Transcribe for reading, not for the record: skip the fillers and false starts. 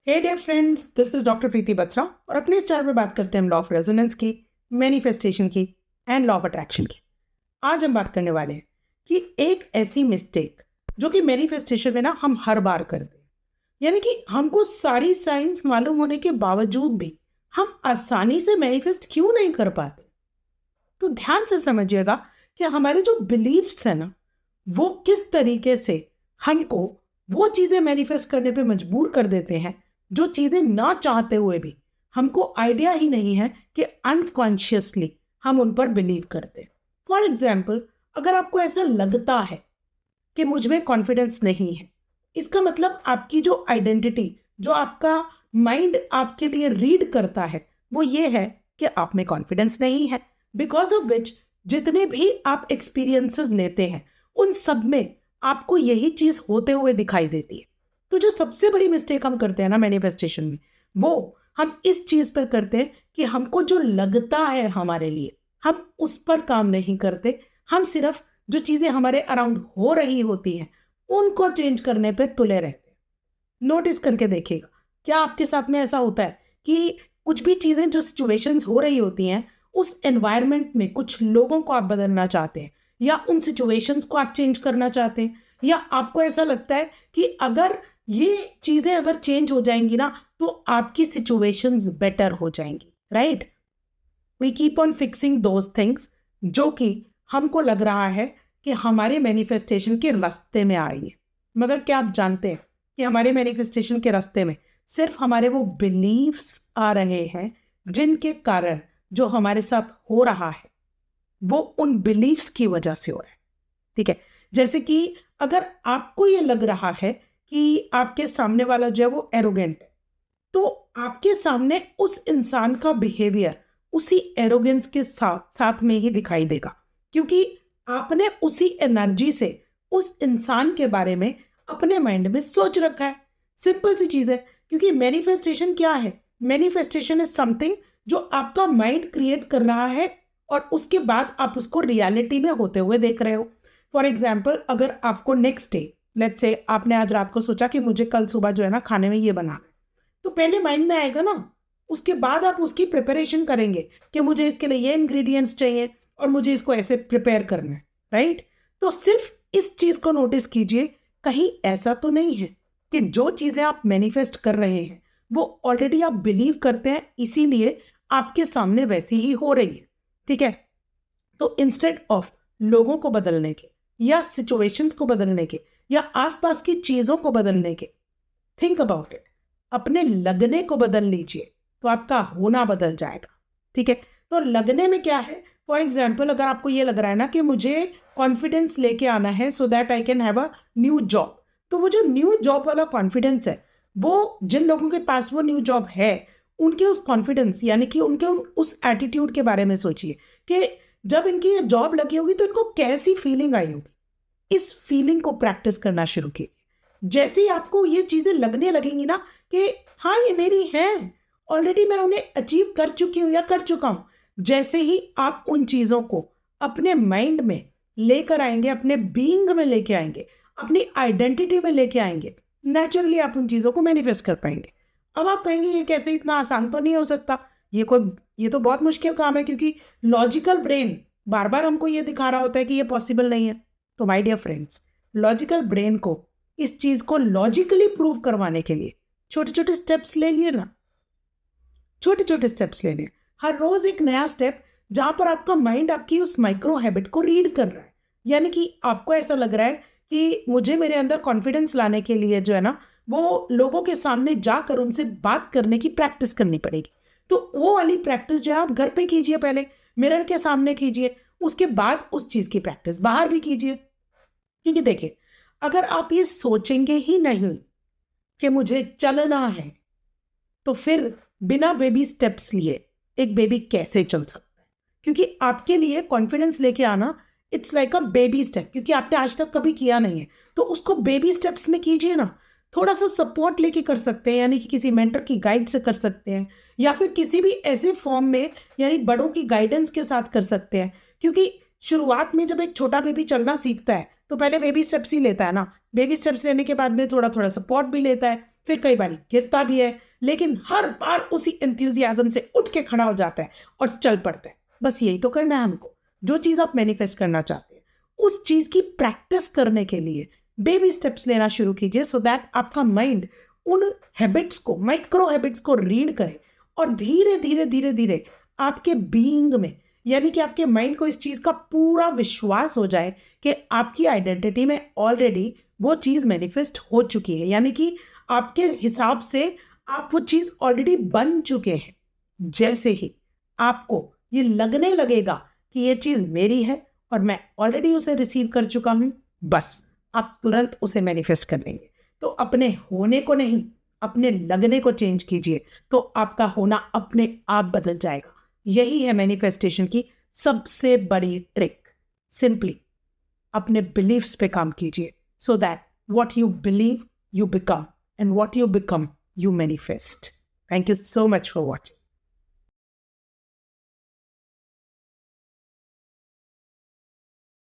Hey dear friends, this is doctor Preeti Batra और अपने इस चैनल में बात करते हैं हम लॉ ऑफ रेजोनेंस की, मैनिफेस्टेशन की एंड लॉ ऑफ अट्रैक्शन की। आज हम बात करने वाले हैं कि एक ऐसी मिस्टेक जो कि मैनिफेस्टेशन में ना हम हर बार करते हैं, यानी कि हमको सारी साइंस मालूम होने के बावजूद भी हम आसानी से मैनिफेस्ट क्यों नहीं कर पाते। तो ध्यान से समझिएगा कि हमारे जो बिलीव्स है ना, वो किस तरीके से हमको वो चीज़ें मैनिफेस्ट करने पे मजबूर कर देते हैं जो चीज़ें ना चाहते हुए भी हमको आइडिया ही नहीं है कि अनकॉन्शियसली हम उन पर बिलीव करते हैं। फॉर एग्जाम्पल, अगर आपको ऐसा लगता है कि मुझ में कॉन्फिडेंस नहीं है, इसका मतलब आपकी जो आइडेंटिटी, जो आपका माइंड आपके लिए रीड करता है, वो ये है कि आप में कॉन्फिडेंस नहीं है। बिकॉज ऑफ विच जितने भी आप एक्सपीरियंसेस लेते हैं उन सब में आपको यही चीज होते हुए दिखाई देती है। तो जो सबसे बड़ी मिस्टेक हम करते हैं ना मैनिफेस्टेशन में, वो हम इस चीज पर करते हैं कि हमको जो लगता है हमारे लिए, हम उस पर काम नहीं करते। हम सिर्फ जो चीजें हमारे अराउंड हो रही होती हैं उनको चेंज करने पे तुले रहते हैं। नोटिस करके देखिएगा, क्या आपके साथ में ऐसा होता है कि कुछ भी चीजें, जो सिचुएशंस हो रही होती हैं, उस एनवायरनमेंट में कुछ लोगों को आप बदलना चाहते हैं या उन सिचुएशंस को आप चेंज करना चाहते हैं, या आपको ऐसा लगता है कि अगर ये चीजें अगर चेंज हो जाएंगी ना तो आपकी सिचुएशंस बेटर हो जाएंगी, right? We keep on fixing those things जो कि हमको लग रहा है कि हमारे मैनिफेस्टेशन के रास्ते में आ रही है। मगर क्या आप जानते हैं कि हमारे मैनिफेस्टेशन के रास्ते में सिर्फ हमारे वो बिलीव्स आ रहे हैं जिनके कारण जो हमारे साथ हो रहा है वो उन बिलीव्स की वजह से हो रहा है। ठीक है, जैसे कि अगर आपको ये लग रहा है कि आपके सामने वाला जो है वो एरोगेंट है, तो आपके सामने उस इंसान का बिहेवियर उसी एरोगेंस के साथ में ही दिखाई देगा, क्योंकि आपने उसी एनर्जी से उस इंसान के बारे में अपने माइंड में सोच रखा है। सिंपल सी चीज है, क्योंकि मैनिफेस्टेशन क्या है? मैनिफेस्टेशन इज समथिंग जो आपका माइंड क्रिएट कर रहा है और उसके बाद आप उसको रियलिटी में होते हुए देख रहे हो। फॉर एग्जाम्पल, अगर आपको नेक्स्ट डे, लेट्स से आपने आज रात को सोचा कि मुझे कल सुबह जो है ना खाने में ये बनाना है, तो पहले माइंड में आएगा ना, उसके बाद आप उसकी प्रिपरेशन करेंगे कि मुझे इसके लिए ये इंग्रेडिएंट्स चाहिए और मुझे इसको ऐसे प्रिपेयर करना है, राइट? तो सिर्फ इस चीज को नोटिस कीजिए, कहीं ऐसा तो नहीं है कि जो चीजें आप मैनिफेस्ट कर रहे हैं वो ऑलरेडी आप बिलीव करते हैं, इसीलिए आपके सामने वैसी ही हो रही है। ठीक है, तो इंस्टेड ऑफ लोगों को बदलने के या सिचुएशंस को बदलने के या आसपास की चीजों को बदलने के, थिंक अबाउट इट, अपने लगने को बदल लीजिए तो आपका होना बदल जाएगा। ठीक है, तो लगने में क्या है? फॉर एग्जाम्पल, अगर आपको ये लग रहा है ना कि मुझे कॉन्फिडेंस लेके आना है so that I can have a new job, तो वो जो न्यू जॉब वाला कॉन्फिडेंस है, वो जिन लोगों के पास वो न्यू जॉब है उनके उस कॉन्फिडेंस यानी कि उनके उस एटीट्यूड के बारे में सोचिए कि जब इनकी ये जॉब लगी होगी तो इनको कैसी फीलिंग आई होगी। इस फीलिंग को प्रैक्टिस करना शुरू कीजिए। जैसे ही आपको ये चीजें लगने लगेंगी ना कि हाँ ये मेरी है, ऑलरेडी मैं उन्हें अचीव कर चुकी हूँ या कर चुका हूँ, जैसे ही आप उन चीजों को अपने माइंड में लेकर आएंगे, अपने बीइंग में लेके आएंगे, अपनी आइडेंटिटी में लेके आएंगे, नेचुरली आप उन चीजों को मैनिफेस्ट कर पाएंगे। अब आप कहेंगे ये कैसे, इतना आसान तो नहीं हो सकता, ये तो बहुत मुश्किल काम है, क्योंकि लॉजिकल ब्रेन बार बार हमको ये दिखा रहा होता है कि ये पॉसिबल नहीं है। तो my dear friends, logical brain को इस चीज को लॉजिकली प्रूव करवाने के लिए छोटे छोटे स्टेप्स ले लिए ना, छोटे छोटे स्टेप्स ले लिए, हर रोज एक नया स्टेप, जहां पर आपका माइंड आपकी उस माइक्रो हैबिट को रीड कर रहा है। यानी कि आपको ऐसा लग रहा है कि मुझे मेरे अंदर कॉन्फिडेंस लाने के लिए जो है ना, वो लोगों के सामने जाकर उनसे बात करने की प्रैक्टिस करनी पड़ेगी। तो वो वाली प्रैक्टिस जो है आप घर पे कीजिए, पहले मिरर के सामने कीजिए, उसके बाद उस चीज की प्रैक्टिस बाहर भी कीजिए। क्योंकि देखिए, अगर आप ये सोचेंगे ही नहीं कि मुझे चलना है, तो फिर बिना बेबी स्टेप्स लिए एक बेबी कैसे चल सकता है? क्योंकि आपके लिए कॉन्फिडेंस लेके आना it's like a baby step, क्योंकि आपने आज तक कभी किया नहीं है, तो उसको बेबी स्टेप्स में कीजिए ना। थोड़ा सा सपोर्ट लेके कर सकते हैं, यानी कि किसी मेंटर की गाइड से कर सकते हैं, या फिर किसी भी ऐसे फॉर्म में यानी बड़ों की गाइडेंस के साथ कर सकते हैं। क्योंकि शुरुआत में जब एक छोटा बेबी चलना सीखता है तो पहले बेबी स्टेप्स ही लेता है ना, बेबी स्टेप्स लेने के बाद में थोड़ा थोड़ा सपोर्ट भी लेता है, फिर कई बार गिरता भी है, लेकिन हर बार उसी एंथुजियाज्म से उठ के खड़ा हो जाता है और चल पड़ता है। बस यही तो करना है हमको। जो चीज़ आप मैनिफेस्ट करना चाहते हैं उस चीज़ की प्रैक्टिस करने के लिए बेबी स्टेप्स लेना शुरू कीजिए, सो दैट आपका माइंड उन हैबिट्स को, माइक्रो हैबिट्स को रीड करे और धीरे धीरे धीरे धीरे आपके बीइंग में, यानी कि आपके माइंड को इस चीज़ का पूरा विश्वास हो जाए कि आपकी आइडेंटिटी में ऑलरेडी वो चीज़ मैनिफेस्ट हो चुकी है, यानी कि आपके हिसाब से आप वो चीज़ ऑलरेडी बन चुके हैं। जैसे ही आपको ये लगने लगेगा कि ये चीज़ मेरी है और मैं ऑलरेडी उसे रिसीव कर चुका हूँ, बस आप तुरंत उसे मैनिफेस्ट कर लेंगे। तो अपने होने को नहीं, अपने लगने को चेंज कीजिए, तो आपका होना अपने आप बदल जाएगा। यही है मैनिफेस्टेशन की सबसे बड़ी ट्रिक। सिंपली अपने बिलीव्स पे काम कीजिए, so that what you believe you become, and what you become you manifest. Thank you so much for watching.